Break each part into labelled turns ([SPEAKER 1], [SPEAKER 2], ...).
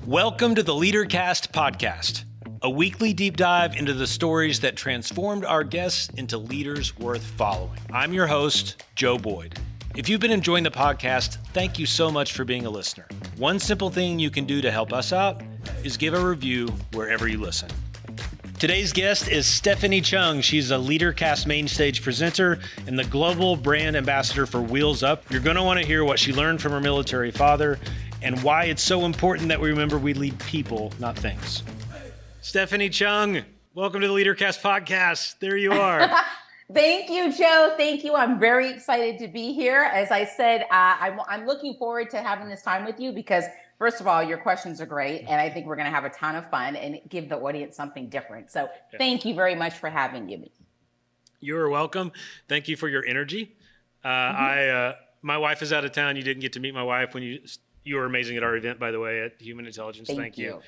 [SPEAKER 1] Welcome to the LeaderCast podcast, a weekly deep dive into the stories that transformed our guests into leaders worth following. I'm your host, Joe Boyd. If you've been enjoying the podcast, thank you so much for being a listener. One simple thing you can do to help us out is give a review wherever you listen. Today's guest is Stephanie Chung. She's a LeaderCast main stage presenter and the global brand ambassador for Wheels Up. You're going to want to hear what she learned from her military father and why it's so important that we remember we lead people, not things. Stephanie Chung, welcome to the LeaderCast podcast. There you are.
[SPEAKER 2] Thank you, Joe. Thank you. I'm very excited to be here. As I said, I'm looking forward to having this time with you because, first of all, your questions are great. And I think we're going to have a ton of fun and give the audience something different. So thank you very much for having me.
[SPEAKER 1] You're welcome. Thank you for your energy. My wife is out of town. You didn't get to meet my wife when you were amazing at our event, by the way, at Human Intelligence. Thank you.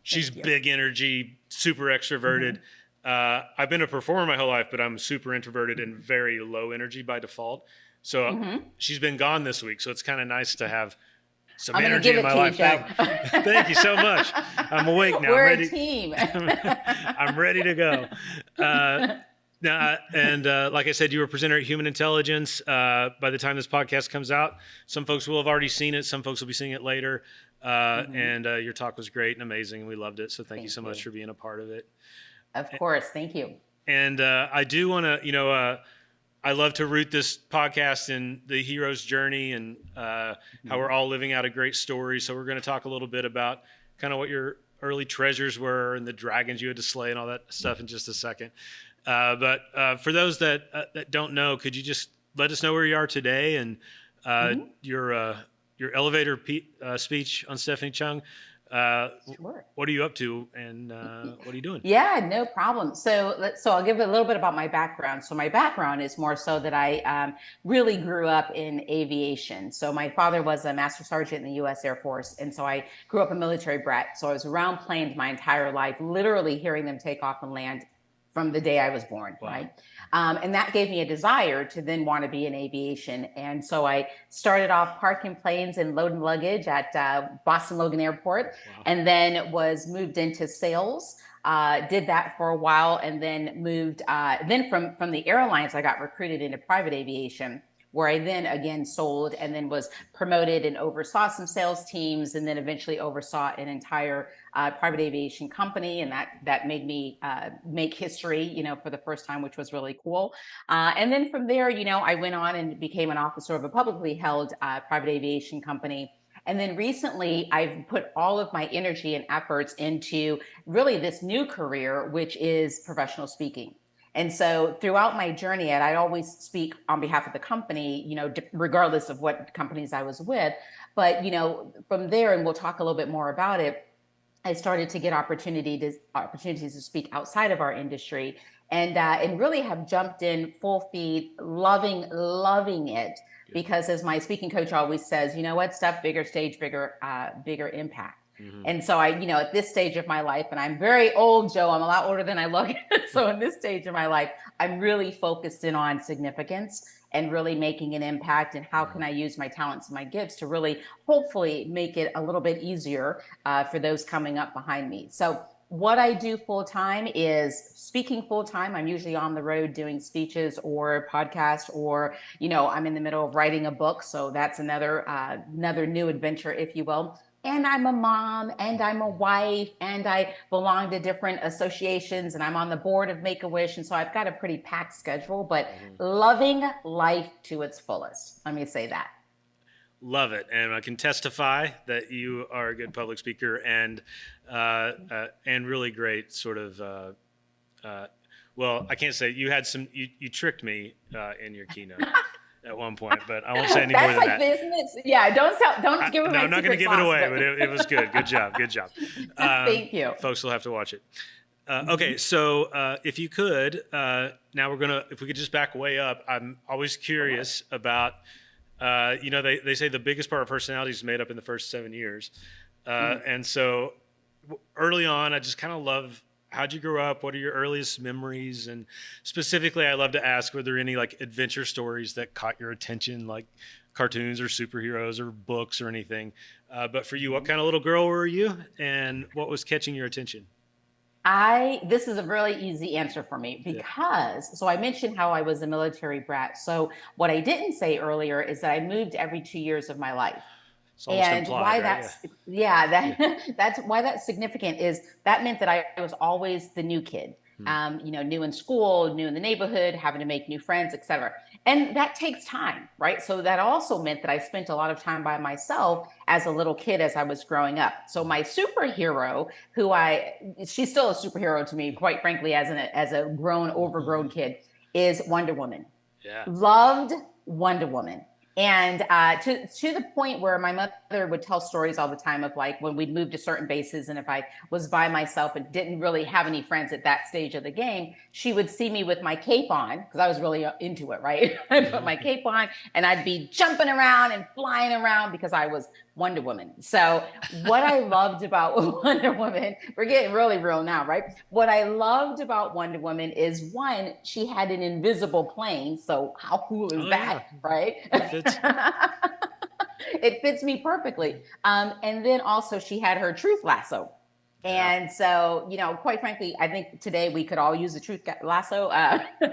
[SPEAKER 1] She's big energy, super extroverted. I've been a performer my whole life, but I'm super introverted and very low energy by default. So she's been gone this week. So it's kind of nice to have some energy in my life. Thank you so much. I'm awake now.
[SPEAKER 2] We're a team.
[SPEAKER 1] I'm ready to go. Like I said, you were a presenter at Human Intelligence. By the time this podcast comes out, some folks will have already seen it. Some folks will be seeing it later. And your talk was great and amazing. We loved it. So thank you so much for being a part of it.
[SPEAKER 2] Of course. Thank you.
[SPEAKER 1] And I do want to, I love to root this podcast in the hero's journey and how we're all living out a great story. So we're going to talk a little bit about kind of what your early treasures were and the dragons you had to slay and all that stuff in just a second. But for those that don't know, could you just let us know where you are today and your elevator speech on Stephanie Chung?
[SPEAKER 2] Sure.
[SPEAKER 1] What are you up to and what are you doing?
[SPEAKER 2] Yeah, no problem. So I'll give a little bit about my background. So my background is more so that I really grew up in aviation. So my father was a master sergeant in the U.S. Air Force. And so I grew up a military brat. So I was around planes my entire life, literally hearing them take off and land from the day I was born, right? And that gave me a desire to then want to be in aviation. And so I started off parking planes and loading luggage at Boston Logan Airport, and then was moved into sales, did that for a while, and then moved, then from the airlines, I got recruited into private aviation, where I then again sold and then was promoted and oversaw some sales teams and then eventually oversaw an entire private aviation company. And that made me make history, for the first time, which was really cool. And then from there, I went on and became an officer of a publicly held private aviation company. And then recently, I've put all of my energy and efforts into really this new career, which is professional speaking. And so throughout my journey, and I always speak on behalf of the company, regardless of what companies I was with. But, from there, and we'll talk a little bit more about it, I started to get opportunities to speak outside of our industry and really have jumped in full feet, loving it. Because as my speaking coach always says, you know what, Steph, bigger stage, bigger impact. And so I, at this stage of my life, and I'm very old, Joe, I'm a lot older than I look. So in this stage of my life, I'm really focused in on significance and really making an impact. And how can I use my talents and my gifts to really, hopefully, make it a little bit easier for those coming up behind me. So what I do full time is speaking full time. I'm usually on the road doing speeches or podcasts, or, I'm in the middle of writing a book. So that's another new adventure, if you will. And I'm a mom, and I'm a wife, and I belong to different associations, and I'm on the board of Make-A-Wish. And so I've got a pretty packed schedule, but loving life to its fullest. Let me say that.
[SPEAKER 1] Love it. And I can testify that you are a good public speaker and really great sort of, I can't say you had you tricked me in your keynote. At one point, but I won't say any more than that.
[SPEAKER 2] That's like business. Yeah, don't give it away.
[SPEAKER 1] No, I'm not going to give it away, but it was good. Good job.
[SPEAKER 2] Thank you.
[SPEAKER 1] Folks will have to watch it. Okay, so if you could, now if we could just back way up, I'm always curious about, they say the biggest part of personality is made up in the first 7 years. And so early on, I just kind of love, how'd you grow up? What are your earliest memories? And specifically, I love to ask, were there any like adventure stories that caught your attention, like cartoons or superheroes or books or anything. But for you, what kind of little girl were you, and what was catching your attention?
[SPEAKER 2] This is a really easy answer for me because, so I mentioned how I was a military brat. So what I didn't say earlier is that I moved every 2 years of my life.
[SPEAKER 1] It's almost
[SPEAKER 2] And
[SPEAKER 1] implied,
[SPEAKER 2] why
[SPEAKER 1] right?
[SPEAKER 2] that's, yeah, that's why that's significant is that meant that I was always the new kid,
[SPEAKER 1] Hmm.
[SPEAKER 2] new in school, new in the neighborhood, having to make new friends, etc. And that takes time, right? So that also meant that I spent a lot of time by myself as a little kid as I was growing up. So my superhero, she's still a superhero to me, quite frankly, as a grown, overgrown kid, is Wonder Woman.
[SPEAKER 1] Yeah.
[SPEAKER 2] Loved Wonder Woman. And to the point where my mother would tell stories all the time of like when we'd move to certain bases, and if I was by myself and didn't really have any friends at that stage of the game, she would see me with my cape on because I was really into it, right? I'd put my cape on and I'd be jumping around and flying around because I was Wonder Woman. So what I loved about Wonder Woman, we're getting really real now, right? What I loved about Wonder Woman is one, she had an invisible plane. So how cool is
[SPEAKER 1] Oh
[SPEAKER 2] that,
[SPEAKER 1] yeah,
[SPEAKER 2] right?
[SPEAKER 1] it fits.
[SPEAKER 2] It fits me perfectly. And then also she had her truth lasso.
[SPEAKER 1] Yeah.
[SPEAKER 2] And so, quite frankly, I think today we could all use the truth lasso,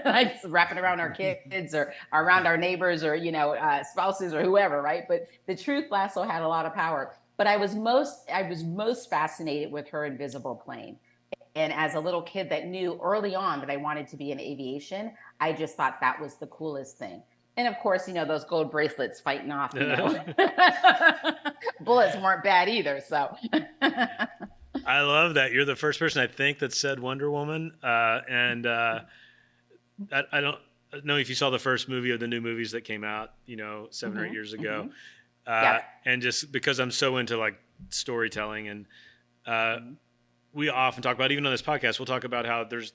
[SPEAKER 2] like wrapping around our kids or around our neighbors or, spouses or whoever, right? But the truth lasso had a lot of power. But I was most fascinated with her invisible plane. And as a little kid that knew early on that I wanted to be in aviation, I just thought that was the coolest thing. And of course, those gold bracelets fighting off, bullets weren't bad either. So
[SPEAKER 1] I love that. You're the first person I think that said Wonder Woman. And I don't know if you saw the first movie of the new movies that came out, 7 or 8 years ago.
[SPEAKER 2] Yeah.
[SPEAKER 1] And just because I'm so into like storytelling, and we often talk about, even on this podcast, we'll talk about how there's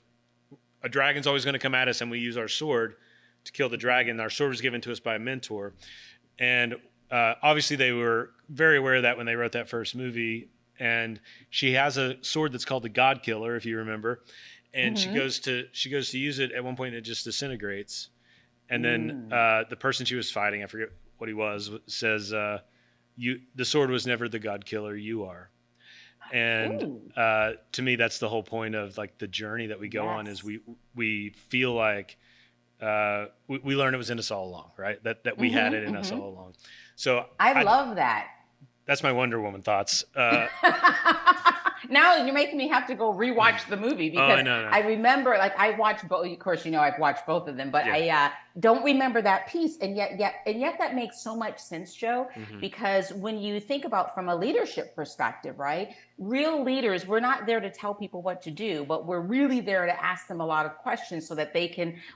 [SPEAKER 1] a dragon's always going to come at us and we use our sword to kill the dragon. Our sword was given to us by a mentor. And obviously they were very aware of that when they wrote that first movie. And she has a sword that's called the God Killer, if you remember. And she goes to use it at one point, and it just disintegrates. And then the person she was fighting, I forget what he was, says, the sword was never the God Killer, you are. And to me, that's the whole point of like the journey that we go on, is we feel like we learned it was in us all along, right? That we had it in us all along. So
[SPEAKER 2] I love that.
[SPEAKER 1] That's my Wonder Woman thoughts.
[SPEAKER 2] Now you're making me have to go rewatch the movie because
[SPEAKER 1] no.
[SPEAKER 2] I remember, like, I watched both. Of course, I've watched both of them, but
[SPEAKER 1] Yeah.
[SPEAKER 2] I don't remember that piece. And yet that makes so much sense, Joe, because when you think about from a leadership perspective, right? Real leaders, we're not there to tell people what to do, but we're really there to ask them a lot of questions so that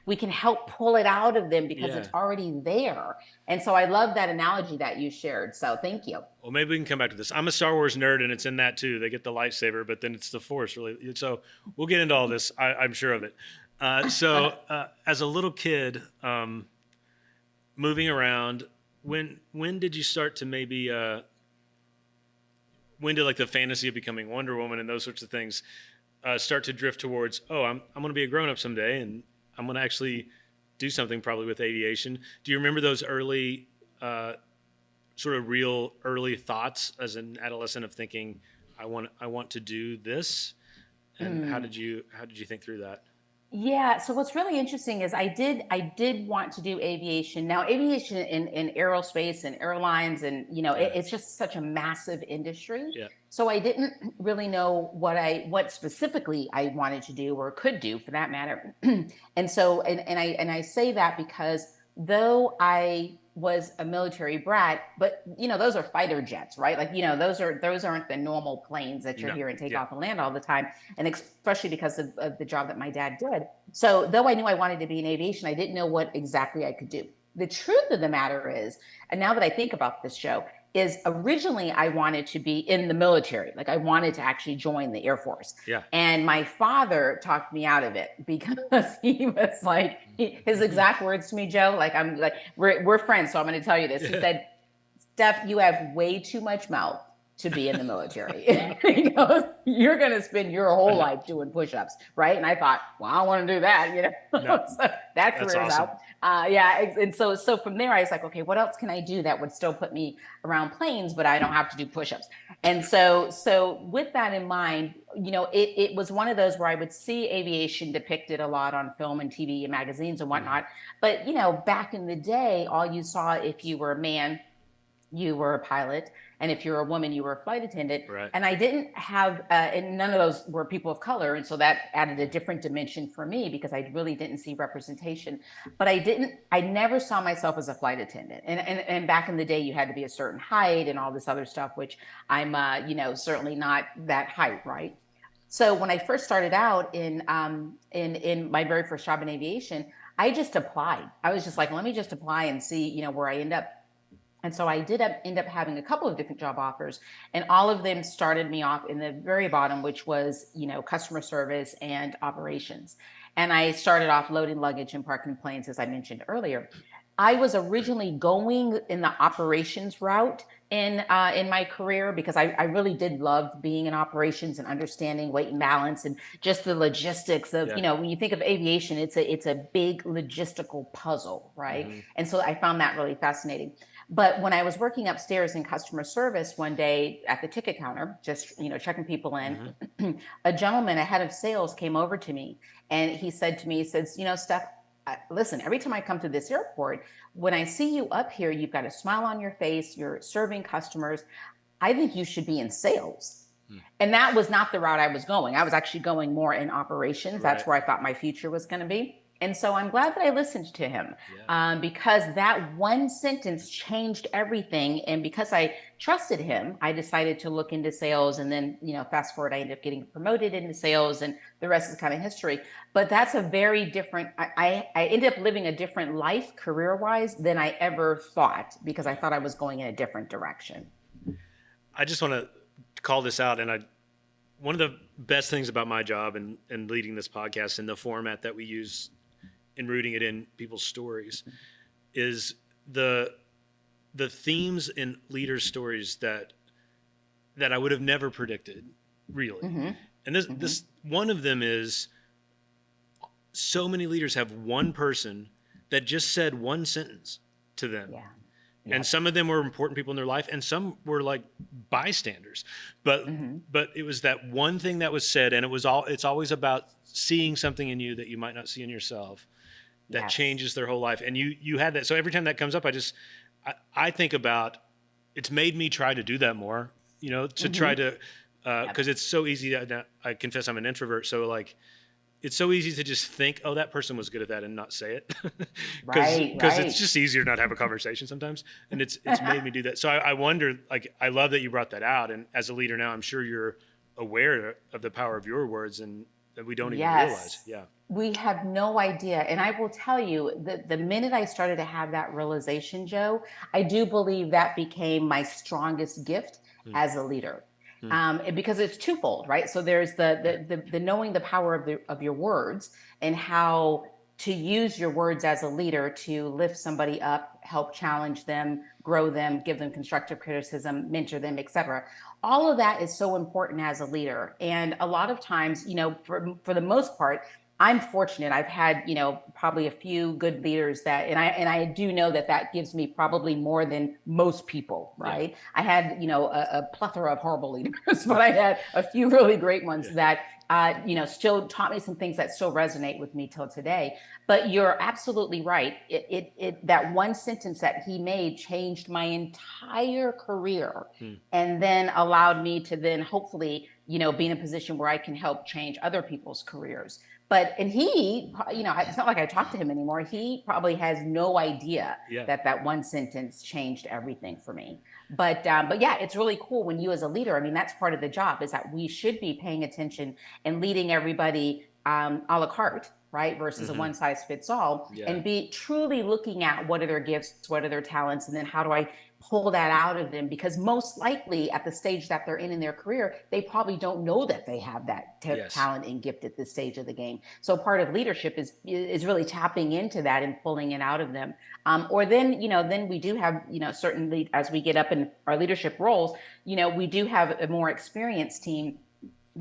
[SPEAKER 2] we can help pull it out of them because it's already there. And so I love that analogy that you shared. So thank you.
[SPEAKER 1] Well, maybe we can come back to this. I'm a Star Wars nerd, and it's in that too. They get the lightsaber, but then it's the Force, really. So we'll get into all this. I'm sure of it. So as a little kid, moving around, when did you start to maybe when did like the fantasy of becoming Wonder Woman and those sorts of things start to drift towards, I'm going to be a grown-up someday, and I'm going to actually do something probably with aviation? Do you remember those early sort of real early thoughts as an adolescent of thinking, I want to do this? And how did you think through that?
[SPEAKER 2] Yeah. So what's really interesting is I did want to do aviation. Now, aviation in aerospace and airlines, and it's just such a massive industry.
[SPEAKER 1] Yeah.
[SPEAKER 2] So I didn't really know what specifically I wanted to do or could do for that matter. And so I say that because though I was a military brat, but those are fighter jets, right? Like, those aren't the normal planes that you're hearing take off and land all the time. And especially because of the job that my dad did. So though I knew I wanted to be in aviation, I didn't know what exactly I could do. The truth of the matter is, and now that I think about this, show, is originally I wanted to be in the military. Like I wanted to actually join the Air Force.
[SPEAKER 1] Yeah.
[SPEAKER 2] And my father talked me out of it because he was like, his exact words to me, Joe, like, I'm like, we're friends. So I'm going to tell you this. He said, Steph, you have way too much mouth to be in the military. He goes, you're going to spend your whole life doing push-ups. Right. And I thought, well, I want to do that,
[SPEAKER 1] No,
[SPEAKER 2] so that career's
[SPEAKER 1] awesome.
[SPEAKER 2] out. And so from there, I was like, okay, what else can I do that would still put me around planes, but I don't have to do push-ups? And so with that in mind, it was one of those where I would see aviation depicted a lot on film and TV and magazines and whatnot. But, back in the day, all you saw, if you were a man, you were a pilot, and if you're a woman, you were a flight attendant.
[SPEAKER 1] Right.
[SPEAKER 2] And I didn't have, and none of those were people of color, and so that added a different dimension for me because I really didn't see representation. But I never saw myself as a flight attendant. And back in the day, you had to be a certain height and all this other stuff, which I'm, certainly not that height, right? So when I first started out in my very first job in aviation, I just applied. I was just like, let me just apply and see, where I end up. And so I did end up having a couple of different job offers, and all of them started me off in the very bottom, which was, customer service and operations. And I started off loading luggage and parking planes, as I mentioned earlier. I was originally going in the operations route in my career because I really did love being in operations and understanding weight and balance and just the logistics of, when you think of aviation, it's a big logistical puzzle, right? And so I found that really fascinating. But when I was working upstairs in customer service one day at the ticket counter, just, checking people in, a gentleman, a head of sales, came over to me and he said to me, he says, Steph, listen, every time I come to this airport, when I see you up here, you've got a smile on your face, you're serving customers. I think you should be in sales. And that was not the route I was going. I was actually going more in operations. That's where I thought my future was going to be. And so I'm glad that I listened to him because that one sentence changed everything. And because I trusted him, I decided to look into sales. And then, fast forward, I ended up getting promoted into sales, and the rest is kind of history. But that's a very different, I ended up living a different life career-wise than I ever thought, because I thought I was going in a different direction.
[SPEAKER 1] I just want to call this out. And one of the best things about my job and leading this podcast and the format that we use and rooting it in people's stories is the themes in leaders' stories that I would have never predicted, really. And this one of them is, so many leaders have one person that just said one sentence to them. And some of them were important people in their life, and some were like bystanders. But it was that one thing that was said, and it's always about seeing something in you that you might not see in yourself that changes their whole life. And you had that. So every time that comes up, I think about, it's made me try to do that more, to try to, because it's so easy. I confess I'm an introvert. So like, it's so easy to just think, oh, that person was good at that, and not say it. Because it's just easier not to have a conversation sometimes. And it's made me do that. So I wonder, like, I love that you brought that out. And as a leader now, I'm sure you're aware of the power of your words, and that we don't even realize. Yeah.
[SPEAKER 2] We have no idea. And I will tell you that the minute I started to have that realization, Joe, I do believe that became my strongest gift as a leader. Because it's twofold, right? So there's the knowing the power of your words and how to use your words as a leader to lift somebody up, help challenge them, grow them, give them constructive criticism, mentor them, etc. All of that is so important as a leader. And a lot of times, for the most part, I'm fortunate. I've had, probably a few good leaders and I do know that gives me probably more than most people, right? I had, a plethora of horrible leaders, but I had a few really great ones that, still taught me some things that still resonate with me till today. But you're absolutely right. That one sentence that he made changed my entire career, and then allowed me to then hopefully, be in a position where I can help change other people's careers. And he, it's not like I talk to him anymore. He probably has no idea that one sentence changed everything for me. But yeah, it's really cool when you as a leader, I mean, that's part of the job, is that we should be paying attention and leading everybody a la carte, right? Versus a one size fits all, and be truly looking at what are their gifts, what are their talents, and then how do I pull that out of them? Because most likely at the stage that they're in their career, they probably don't know that they have that talent and gift at this stage of the game. So part of leadership is really tapping into that and pulling it out of them. Or then, then we do have, certainly as we get up in our leadership roles, we do have a more experienced team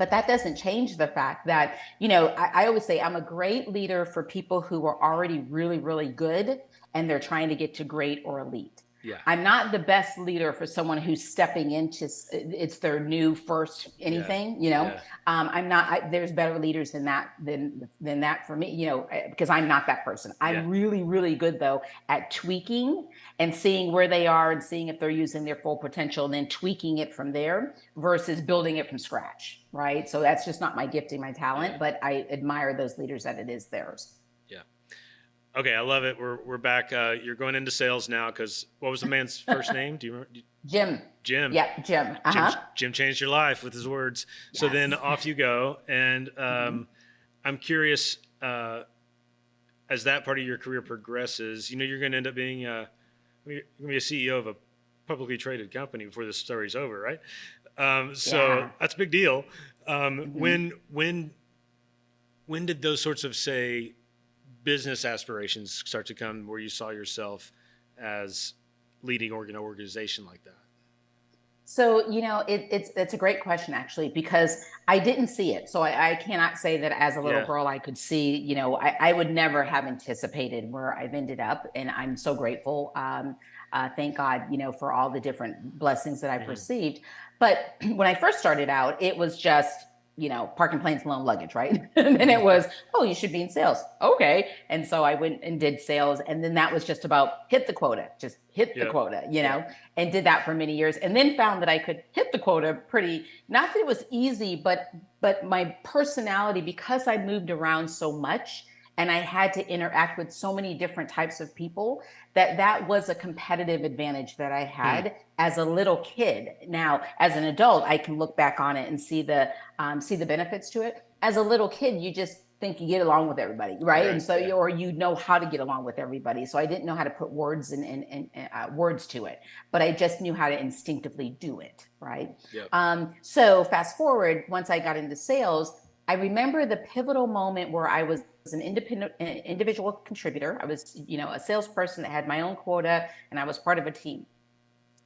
[SPEAKER 2] But that doesn't change the fact that, I always say I'm a great leader for people who are already really, really good and they're trying to get to great or elite.
[SPEAKER 1] Yeah.
[SPEAKER 2] I'm not the best leader for someone who's stepping into it's their new first anything,
[SPEAKER 1] Yeah.
[SPEAKER 2] I'm not, there's better leaders than that for me, because I'm not that person. I'm really, really good though at tweaking and seeing where they are and seeing if they're using their full potential and then tweaking it from there versus building it from scratch. Right. So that's just not my gifting, my talent, but I admire those leaders that it is theirs.
[SPEAKER 1] Yeah. Okay, I love it. We're back. You're going into sales now because what was the man's first name? Do you remember?
[SPEAKER 2] Jim.
[SPEAKER 1] Jim.
[SPEAKER 2] Yeah, Jim.
[SPEAKER 1] Jim changed your life with his words. So then off you go. And I'm curious, as that part of your career progresses, you're going to end up being you're going to be a CEO of a publicly traded company before this story's over, right? So that's a big deal. When did those sorts of, say, business aspirations start to come where you saw yourself as leading an organization like that?
[SPEAKER 2] So, it's a great question, actually, because I didn't see it. So I cannot say that as a little girl, I could see, I would never have anticipated where I've ended up. And I'm so grateful. Thank God, for all the different blessings that I've received. But when I first started out, it was just, parking planes, loan luggage, right? And then it was, oh, you should be in sales. Okay. And so I went and did sales. And then that was just about hit the quota, just hit the quota, and did that for many years. And then found that I could hit the quota not that it was easy, but my personality, because I moved around so much and I had to interact with so many different types of people, that was a competitive advantage that I had as a little kid. Now, as an adult, I can look back on it and see the benefits to it. As a little kid, you just think you get along with everybody, right? And so you know how to get along with everybody. So I didn't know how to put words and words to it, but I just knew how to instinctively do it, right? So fast forward, once I got into sales, I remember the pivotal moment where I was an individual contributor. I was, a salesperson that had my own quota, and I was part of a team.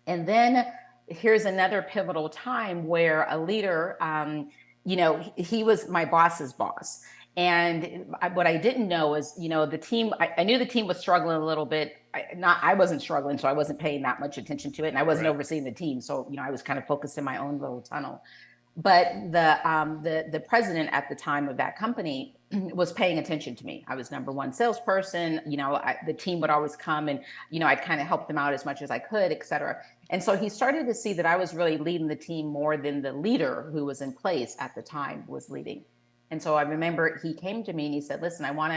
[SPEAKER 2] And then here's another pivotal time where a leader, he was my boss's boss. And what I didn't know is, the team, I knew the team was struggling a little bit. I wasn't struggling, so I wasn't paying that much attention to it. And I wasn't overseeing the team. So, I was kind of focused in my own little tunnel. But the president at the time of that company was paying attention to me. I was number one salesperson. The team would always come and, I'd kind of help them out as much as I could, et cetera. And so he started to see that I was really leading the team more than the leader who was in place at the time was leading. And so I remember he came to me and he said, listen, I want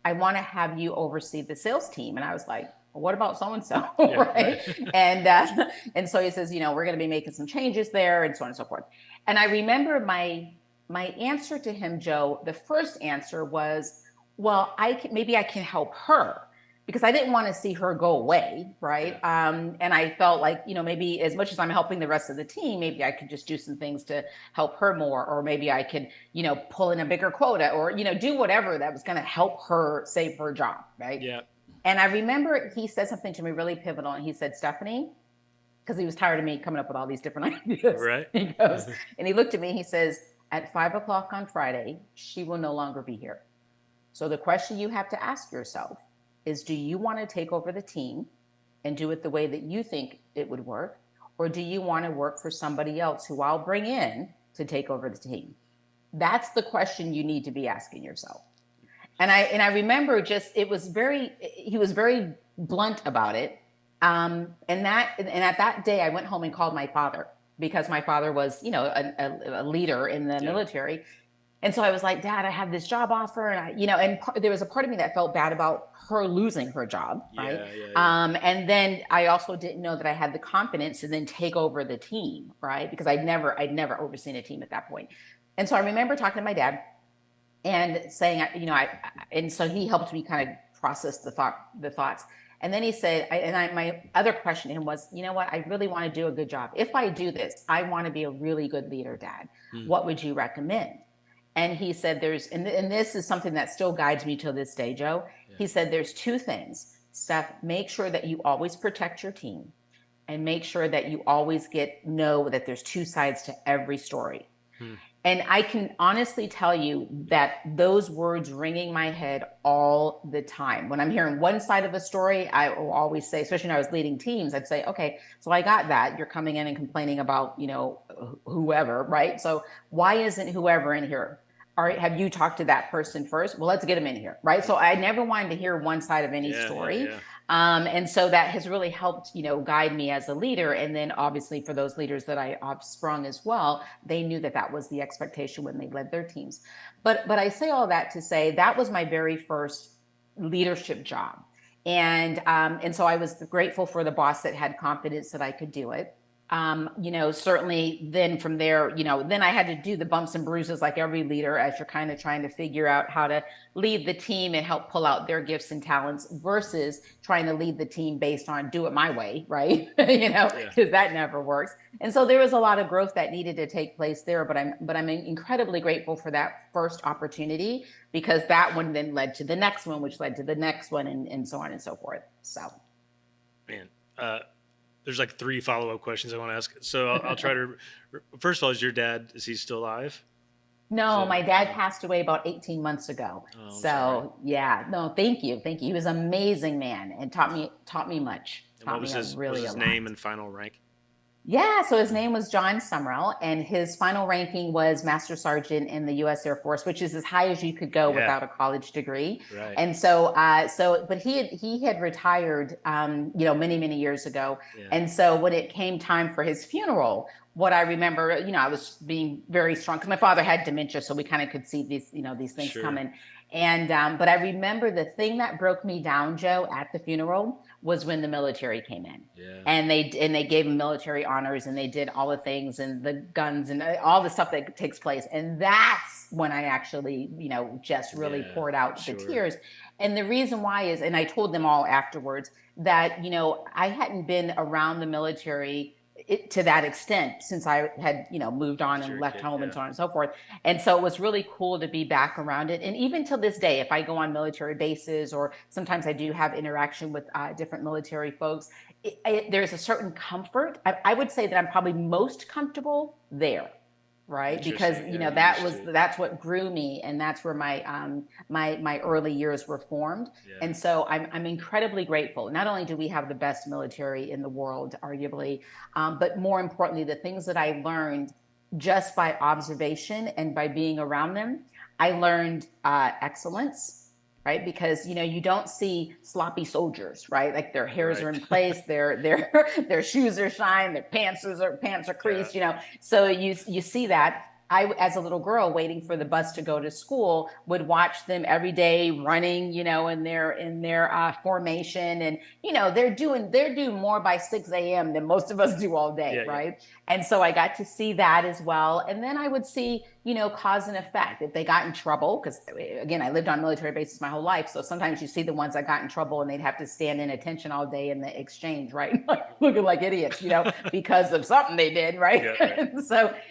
[SPEAKER 2] to have you oversee the sales team. And I was like, well, what about so-and-so? Right. And so he says, we're going to be making some changes there and so on and so forth. And I remember my answer to him, Joe, the first answer was, well, maybe I can help her, because I didn't want to see her go away. Right. And I felt like, maybe as much as I'm helping the rest of the team, maybe I could just do some things to help her more, or maybe I could, pull in a bigger quota, or, do whatever that was going to help her save her job. Right.
[SPEAKER 1] Yeah.
[SPEAKER 2] And I remember he said something to me really pivotal. And he said, Stephanie, because he was tired of me coming up with all these different ideas.
[SPEAKER 1] Right.
[SPEAKER 2] He goes, and he looked at me, he says, at 5:00 on Friday, she will no longer be here. So the question you have to ask yourself is, do you want to take over the team and do it the way that you think it would work? Or do you want to work for somebody else who I'll bring in to take over the team? That's the question you need to be asking yourself. And I remember he was very blunt about it. And at that day, I went home and called my father, because my father was, a leader in the military. And so I was like, Dad, I have this job offer. And there was a part of me that felt bad about her losing her job. Right. And then I also didn't know that I had the confidence to then take over the team. Right. Because I'd never overseen a team at that point. And so I remember talking to my dad and saying, and so he helped me kind of process the thoughts. And then he said, my other question to him was, you know what, I really want to do a good job. If I do this, I want to be a really good leader, Dad. What would you recommend? And he said, and this is something that still guides me till this day, Joe. He said, there's two things. Steph, make sure that you always protect your team, and make sure that you always know that there's two sides to every story. And I can honestly tell you that those words ringing my head all the time. When I'm hearing one side of a story, I will always say, especially when I was leading teams, I'd say, okay, so I got that. You're coming in and complaining about, whoever, right? So why isn't whoever in here? All right, have you talked to that person first? Well, let's get them in here, right? So I never wanted to hear one side of any story.
[SPEAKER 1] Yeah.
[SPEAKER 2] And so that has really helped, guide me as a leader. And then obviously for those leaders that I sprung as well, they knew that that was the expectation when they led their teams. But I say all that to say that was my very first leadership job. And so I was grateful for the boss that had confidence that I could do it. Certainly then from there, then I had to do the bumps and bruises like every leader as you're kind of trying to figure out how to lead the team and help pull out their gifts and talents versus trying to lead the team based on do it my way, right? Because that never works. And so there was a lot of growth that needed to take place there, but I'm incredibly grateful for that first opportunity because that one then led to the next one, which led to the next one and so on and so forth. So.
[SPEAKER 1] Man, there's like 3 follow-up questions I want to ask. So I'll try to, first of all, is he still alive?
[SPEAKER 2] No, my dad passed away about 18 months ago.
[SPEAKER 1] Oh,
[SPEAKER 2] so yeah, no, thank you. He was an amazing man and taught me much.
[SPEAKER 1] And what was his name and final rank?
[SPEAKER 2] Yeah, so his name was John Summerall, and his final ranking was Master Sergeant in the U.S. Air Force, which is as high as you could go without a college degree.
[SPEAKER 1] Right.
[SPEAKER 2] And but he had retired, many, many years ago. Yeah. And so when it came time for his funeral, what I remember, I was being very strong because my father had dementia, so we kind of could see these things coming. And but I remember the thing that broke me down, Joe, at the funeral was when the military came in.
[SPEAKER 1] Yeah.
[SPEAKER 2] And they gave him military honors and they did all the things and the guns and all the stuff that takes place. And that's when I actually, just really poured out the tears. And the reason why is, and I told them all afterwards that, I hadn't been around the military to that extent since I had, moved on and left home and so on and so forth. And so it was really cool to be back around it. And even till this day, if I go on military bases or sometimes I do have interaction with different military folks, there's a certain comfort. I would say that I'm probably most comfortable there. Right. Because, that's what grew me. And that's where my early years were formed. Yeah. And so I'm incredibly grateful. Not only do we have the best military in the world, arguably, but more importantly, the things that I learned just by observation and by being around them, I learned excellence. Right. Because, you don't see sloppy soldiers, right? Like their hairs are in place, their shoes are shined, their pants are creased, So you see that. I, as a little girl waiting for the bus to go to school, would watch them every day running, in their formation. And, they're doing more by 6 a.m. than most of us do all day. Right. Yeah. And so I got to see that as well. And then I would see, cause and effect. If they got in trouble, because again, I lived on military bases my whole life. So sometimes you see the ones that got in trouble and they'd have to stand in attention all day in the exchange, right? Looking like idiots, because of something they did, right? Yeah, right.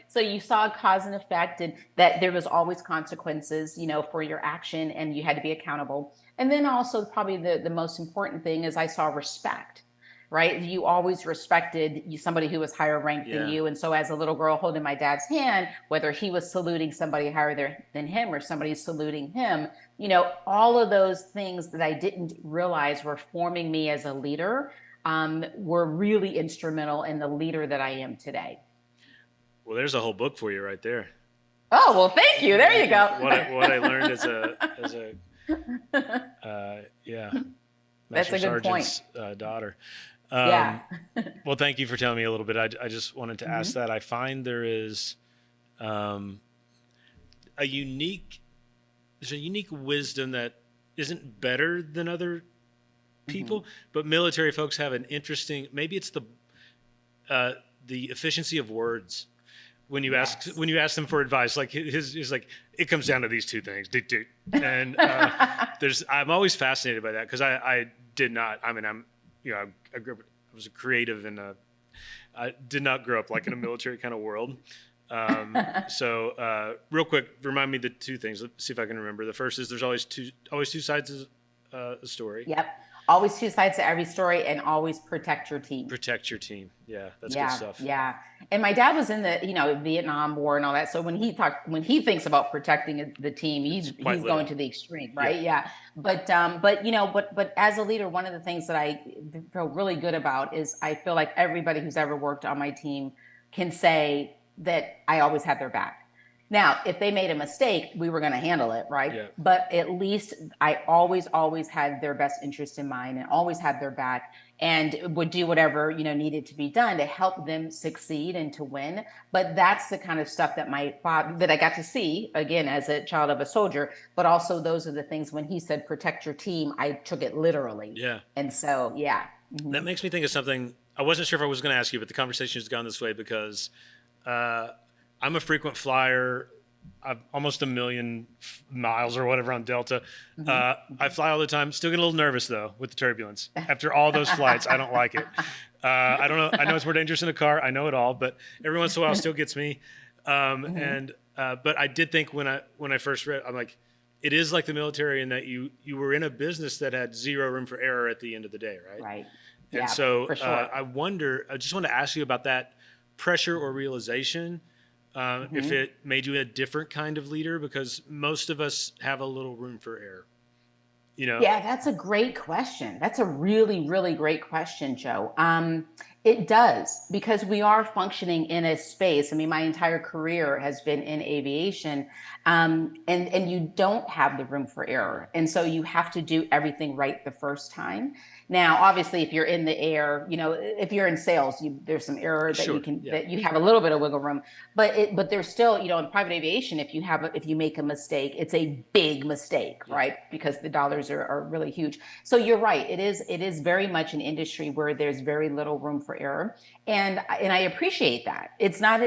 [SPEAKER 2] So you saw cause and effect and that there was always consequences, for your action and you had to be accountable. And then also probably the most important thing is I saw respect. Right. You always respected somebody who was higher ranked than you. And so as a little girl holding my dad's hand, whether he was saluting somebody higher than him or somebody saluting him, all of those things that I didn't realize were forming me as a leader were really instrumental in the leader that I am today.
[SPEAKER 1] Well, there's a whole book for you right there.
[SPEAKER 2] Oh, well, thank you. There you go.
[SPEAKER 1] What I learned as a
[SPEAKER 2] That's a good point.
[SPEAKER 1] Daughter.
[SPEAKER 2] Well,
[SPEAKER 1] thank you for telling me a little bit. I just wanted to ask that. I find there is a unique wisdom that isn't better than other people, but military folks have an interesting. Maybe it's the efficiency of words. When you ask them for advice, like his like it comes down to these 2 things, and I'm always fascinated by that because I did not. I mean, I grew up. I was a creative, and I did not grow up like in a military kind of world. So, real quick, remind me the 2 things. Let's see if I can remember. The first is there's always two sides of a story.
[SPEAKER 2] Yep. Always two sides to every story, and always protect your team.
[SPEAKER 1] Protect your team. Yeah, that's good
[SPEAKER 2] Yeah,
[SPEAKER 1] stuff.
[SPEAKER 2] yeah. And my dad was in the, Vietnam War and all that. So when he thinks about protecting the team,
[SPEAKER 1] It's quite
[SPEAKER 2] he's going
[SPEAKER 1] literal.
[SPEAKER 2] to the extreme,
[SPEAKER 1] Yeah.
[SPEAKER 2] right? Yeah. But as a leader, one of the things that I feel really good about is I feel like everybody who's ever worked on my team can say that I always had their back. Now, if they made a mistake, we were going to handle it, right?
[SPEAKER 1] Yeah.
[SPEAKER 2] But at least I always had their best interest in mind and always had their back and would do whatever, needed to be done to help them succeed and to win. But that's the kind of stuff that my father, that I got to see again as a child of a soldier, but also those are the things when he said, protect your team, I took it literally.
[SPEAKER 1] Yeah.
[SPEAKER 2] And so, yeah.
[SPEAKER 1] Mm-hmm. That makes me think of something. I wasn't sure if I was going to ask you, but the conversation has gone this way because, I'm a frequent flyer. I've almost 1 million miles or whatever on Delta. I fly all the time. Still get a little nervous though with the turbulence. After all those flights, I don't like it. I don't know. I know it's more dangerous in a car. I know it all, but every once in a while, it still gets me. But I did think when I first read, I'm like, it is like the military in that you were in a business that had zero room for error at the end of the day, right?
[SPEAKER 2] Right.
[SPEAKER 1] And
[SPEAKER 2] yeah,
[SPEAKER 1] so
[SPEAKER 2] for sure.
[SPEAKER 1] I just want to ask you about that pressure or realization. If it made you a different kind of leader, because most of us have a little room for error,
[SPEAKER 2] Yeah, that's a great question. That's a really, really great question, Joe. It does, because we are functioning in a space. I mean, my entire career has been in aviation, and you don't have the room for error. And so you have to do everything right the first time. Now, obviously, if you're in the air, if you're in sales, there's some error that
[SPEAKER 1] Sure,
[SPEAKER 2] you can,
[SPEAKER 1] yeah.
[SPEAKER 2] that you have a little bit of wiggle room. But there's still, in private aviation, if you make a mistake, it's a big mistake, right? Because the dollars are really huge. So you're right. It is very much an industry where there's very little room for error, and I appreciate that. It's not,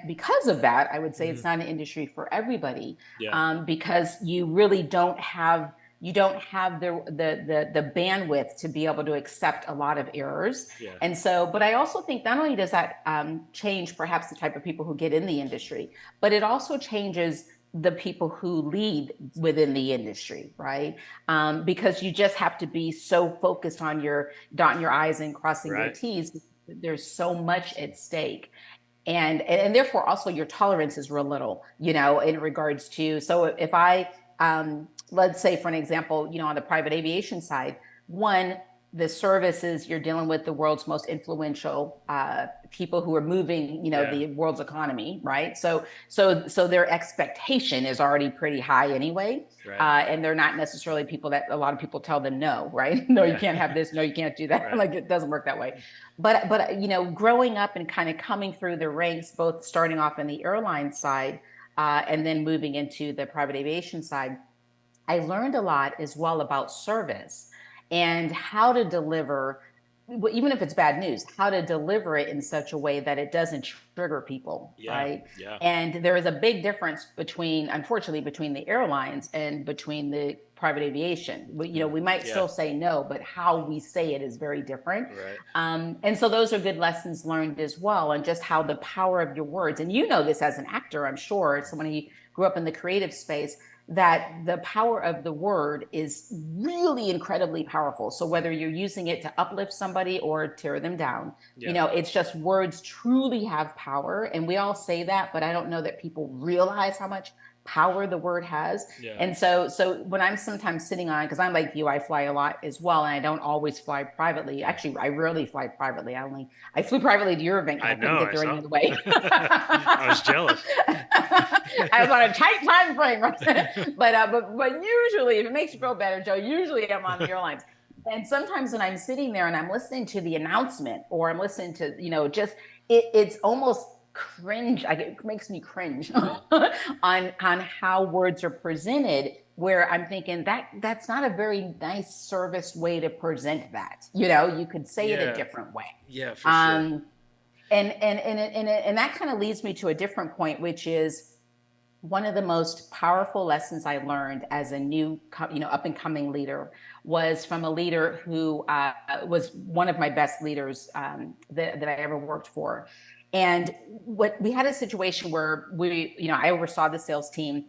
[SPEAKER 2] because of that, I would say it's not an industry for everybody,
[SPEAKER 1] Yeah.
[SPEAKER 2] because you really don't have the bandwidth to be able to accept a lot of errors.
[SPEAKER 1] Yeah.
[SPEAKER 2] And so, but I also think not only does that change perhaps the type of people who get in the industry, but it also changes the people who lead within the industry, right? Because you just have to be so focused on your dotting your I's and crossing your T's. There's so much at stake. And therefore also your tolerance is real little, in regards to, so if I, let's say for an example, on the private aviation side, the services, you're dealing with the world's most influential people who are moving, the world's economy, right? So their expectation is already pretty high anyway, and they're not necessarily people that a lot of people tell them no, right? No, you can't have this. No, you can't do that. Like it doesn't work that way. But growing up and kind of coming through the ranks, both starting off in the airline side and then moving into the private aviation side, I learned a lot as well about service and how to deliver, even if it's bad news, how to deliver it in such a way that it doesn't trigger people, right?
[SPEAKER 1] Yeah.
[SPEAKER 2] And there is a big difference unfortunately, between the airlines and between the private aviation. We might still say no, but how we say it is very different.
[SPEAKER 1] Right.
[SPEAKER 2] And so those are good lessons learned as well, and just how the power of your words, and this as an actor, I'm sure, someone who grew up in the creative space, that the power of the word is really incredibly powerful. So whether you're using it to uplift somebody or tear them down, it's just words truly have power. And we all say that, but I don't know that people realize how much power the word has. And so when I'm sometimes sitting on, because I'm like you, I fly a lot as well, and I don't always fly privately. Actually, I rarely fly privately. I flew privately to your event because I couldn't get there any other way.
[SPEAKER 1] I was jealous.
[SPEAKER 2] I was on a tight time frame, right? But usually, if it makes you feel better, Joe, usually I'm on the airlines. And sometimes when I'm sitting there and I'm listening to the announcement, or I'm listening to, it's almost cringe. It makes me cringe on how words are presented, where I'm thinking that's not a very nice service way to present that. You could say it a different way.
[SPEAKER 1] Yeah, for sure.
[SPEAKER 2] And that kind of leads me to a different point, which is one of the most powerful lessons I learned as a new, up and coming leader was from a leader who was one of my best leaders that I ever worked for. And we had a situation where I oversaw the sales team,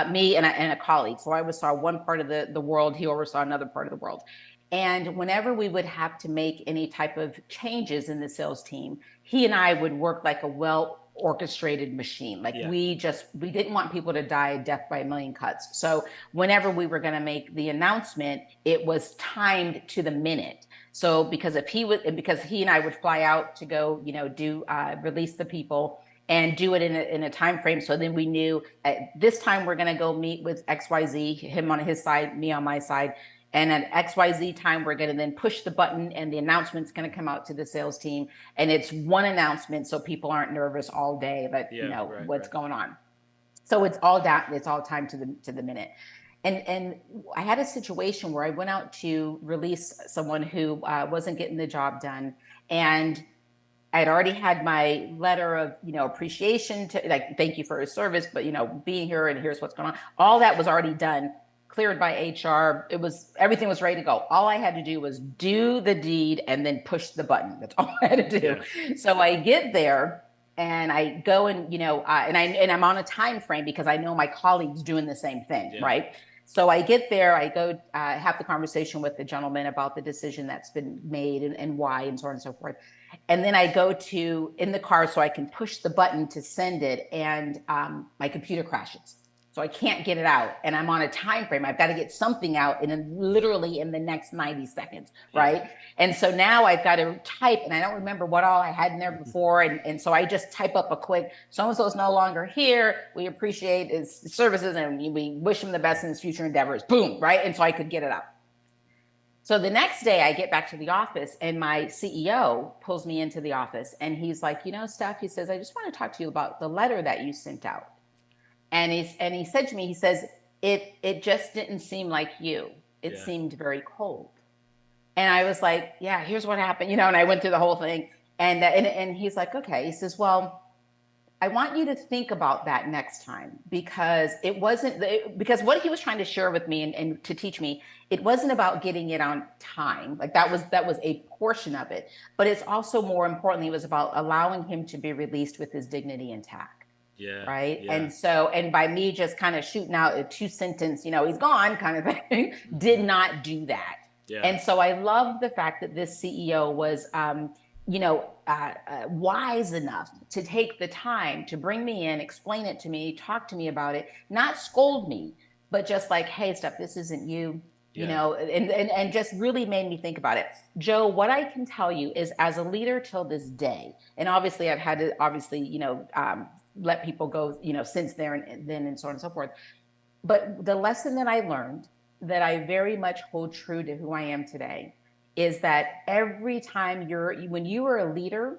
[SPEAKER 2] me and a colleague. So I oversaw one part of the world. He oversaw another part of the world. And whenever we would have to make any type of changes in the sales team, he and I would work like a well orchestrated machine. Like
[SPEAKER 1] Yeah.
[SPEAKER 2] we didn't want people to die a death by a million cuts. So whenever we were going to make the announcement, it was timed to the minute. So because he and I would fly out to go, do release the people and do it in a time frame. So then we knew at this time we're going to go meet with XYZ, him on his side, me on my side. And at XYZ time, we're going to then push the button and the announcement's going to come out to the sales team. And it's one announcement so people aren't nervous all day that, what's going on. So it's all timed to the minute. And I had a situation where I went out to release someone who wasn't getting the job done. And I'd already had my letter of, appreciation to like, thank you for his service, but, being here and here's what's going on. All that was already done, cleared by HR. Everything was ready to go. All I had to do was do the deed and then push the button. That's all I had to do. Yeah. So I get there and I go and, and I'm on a time frame because I know my colleagues doing the same thing. Yeah. Right. So I get there, I go have the conversation with the gentleman about the decision that's been made and why and so on and so forth. And then I go in the car so I can push the button to send it, and my computer crashes. So I can't get it out, and I'm on a time frame. I've got to get something out literally in the next 90 seconds, right? Yeah. And so now I've got to type, and I don't remember what all I had in there before, and so I just type up a quick, so-and-so is no longer here. We appreciate his services, and we wish him the best in his future endeavors. Boom, right? And so I could get it out. So the next day I get back to the office, and my CEO pulls me into the office, and he's like, Steph, he says, I just want to talk to you about the letter that you sent out. And he said to me, he says, it just didn't seem like you. It seemed very cold. And I was like, yeah, here's what happened, and I went through the whole thing. And he's like, okay. He says, well, I want you to think about that next time, because because what he was trying to share with me and to teach me, it wasn't about getting it on time. Like that was a portion of it, but it's also more importantly, it was about allowing him to be released with his dignity intact. Yeah. Right. Yeah. And by me just kind of shooting out a 2-sentence, he's gone kind of thing, did not do that. Yeah. And so I love the fact that this CEO was, wise enough to take the time to bring me in, explain it to me, talk to me about it, not scold me, but just like, hey, Steph, this isn't you. Yeah. And just really made me think about it. Joe, what I can tell you is, as a leader till this day, and obviously I've had to let people go, since then and so on and so forth. But the lesson that I learned that I very much hold true to who I am today is that every time when you are a leader,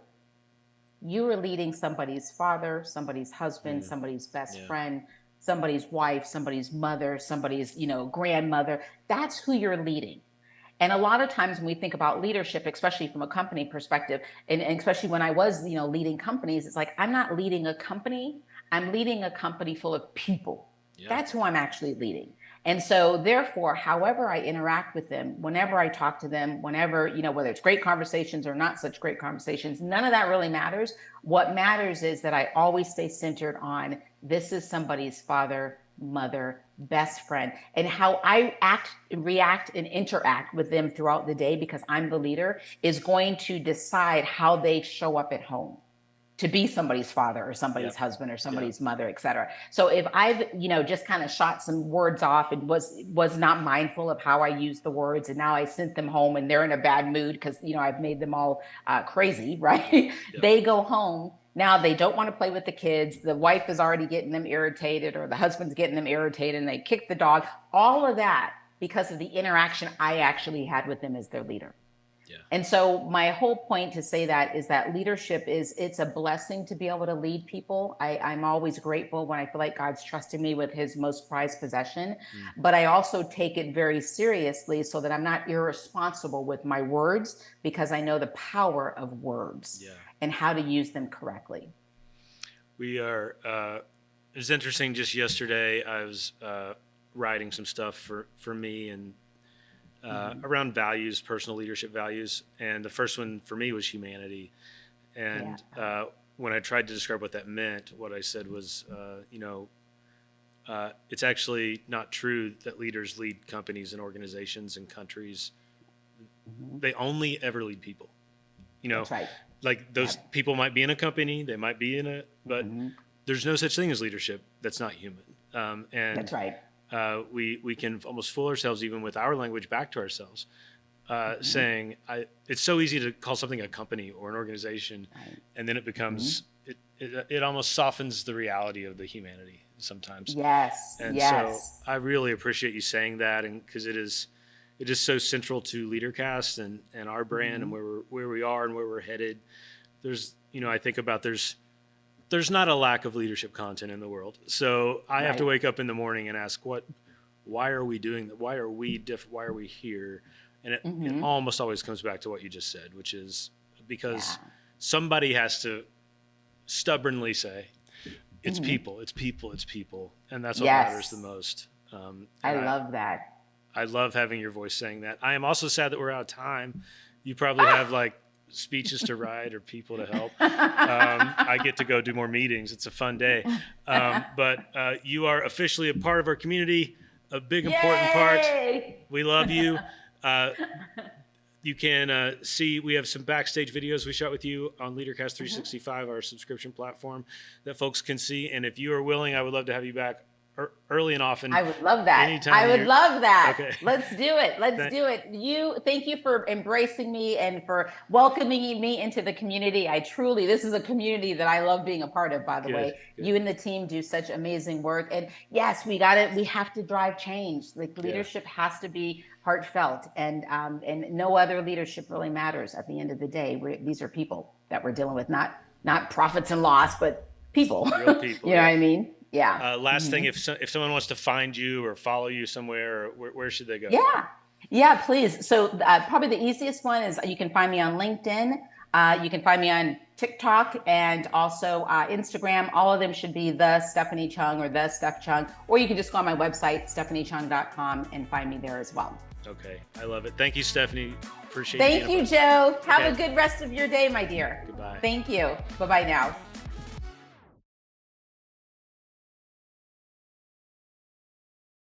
[SPEAKER 2] you are leading somebody's father, somebody's husband, somebody's best friend, somebody's wife, somebody's mother, somebody's, grandmother. That's who you're leading. And a lot of times when we think about leadership, especially from a company perspective, and especially when I was, leading companies, it's like, I'm not leading a company. I'm leading a company full of people. Yeah. That's who I'm actually leading. And so therefore, however I interact with them, whenever I talk to them, whenever, whether it's great conversations or not such great conversations, none of that really matters. What matters is that I always stay centered on, this is somebody's father, mother, best friend, and how I react and interact with them throughout the day, because I'm the leader, is going to decide how they show up at home to be somebody's father or somebody's husband or somebody's mother, et cetera. So if I've, just kind of shot some words off and was not mindful of how I use the words, and now I sent them home and they're in a bad mood because, I've made them all crazy, right? Yep. They go home. Now they don't want to play with the kids. The wife is already getting them irritated, or the husband's getting them irritated, and they kick the dog. All of that because of the interaction I actually had with them as their leader. Yeah. And so my whole point to say that is that leadership it's a blessing to be able to lead people. I'm always grateful when I feel like God's trusted me with his most prized possession, but I also take it very seriously so that I'm not irresponsible with my words, because I know the power of words and how to use them correctly.
[SPEAKER 1] We are, it was interesting, just yesterday I was writing some stuff for me and around values, personal leadership values. And the first one for me was humanity. And when I tried to describe what that meant, what I said was, it's actually not true that leaders lead companies and organizations and countries they only ever lead people.
[SPEAKER 2] That's right.
[SPEAKER 1] Like those people might be in a company, they might be in a, but there's no such thing as leadership that's not human. And
[SPEAKER 2] that's right.
[SPEAKER 1] We can almost fool ourselves even with our language back to ourselves, saying it's so easy to call something a company or an organization, and then it becomes it almost softens the reality of the humanity sometimes.
[SPEAKER 2] Yes.
[SPEAKER 1] And so I really appreciate you saying that, and because it is so central to LeaderCast and our brand and where we are and where we're headed. There's I think about there's not a lack of leadership content in the world. So I have to wake up in the morning and ask why are we doing that? Why are we different? Why are we here? And it almost always comes back to what you just said, which is because somebody has to stubbornly say, it's people, it's people, it's people. And that's what matters the most.
[SPEAKER 2] I love that.
[SPEAKER 1] I love having your voice saying that. I am also sad that we're out of time. You probably have like speeches to write or people to help. I get to go do more meetings. It's a fun day. But you are officially a part of our community, a big, important part. We love you. You can see we have some backstage videos we shot with you on LeaderCast 365, our subscription platform that folks can see. And if you are willing, I would love to have you back early and often.
[SPEAKER 2] I would love that. I would love that. Okay. Let's do it. Do it. Thank you for embracing me and for welcoming me into the community. This is a community that I love being a part of, by the way. Good. You and the team do such amazing work. And yes, we have to drive change. Like leadership has to be heartfelt, and no other leadership really matters at the end of the day. These are people that we're dealing with, not profits and loss, but people. Real people. You know what I mean? Yeah.
[SPEAKER 1] Last thing, if someone wants to find you or follow you somewhere, where should they go?
[SPEAKER 2] Yeah, please. So probably the easiest one is you can find me on LinkedIn. You can find me on TikTok and also Instagram. All of them should be the Stephanie Chung or the Steph Chung, or you can just go on my website, stephaniechung.com, and find me there as well.
[SPEAKER 1] Okay. I love it. Thank you, Stephanie. Appreciate it.
[SPEAKER 2] Thank you, Joe. Have a good rest of your day, my dear.
[SPEAKER 1] Goodbye.
[SPEAKER 2] Thank you. Bye-bye now.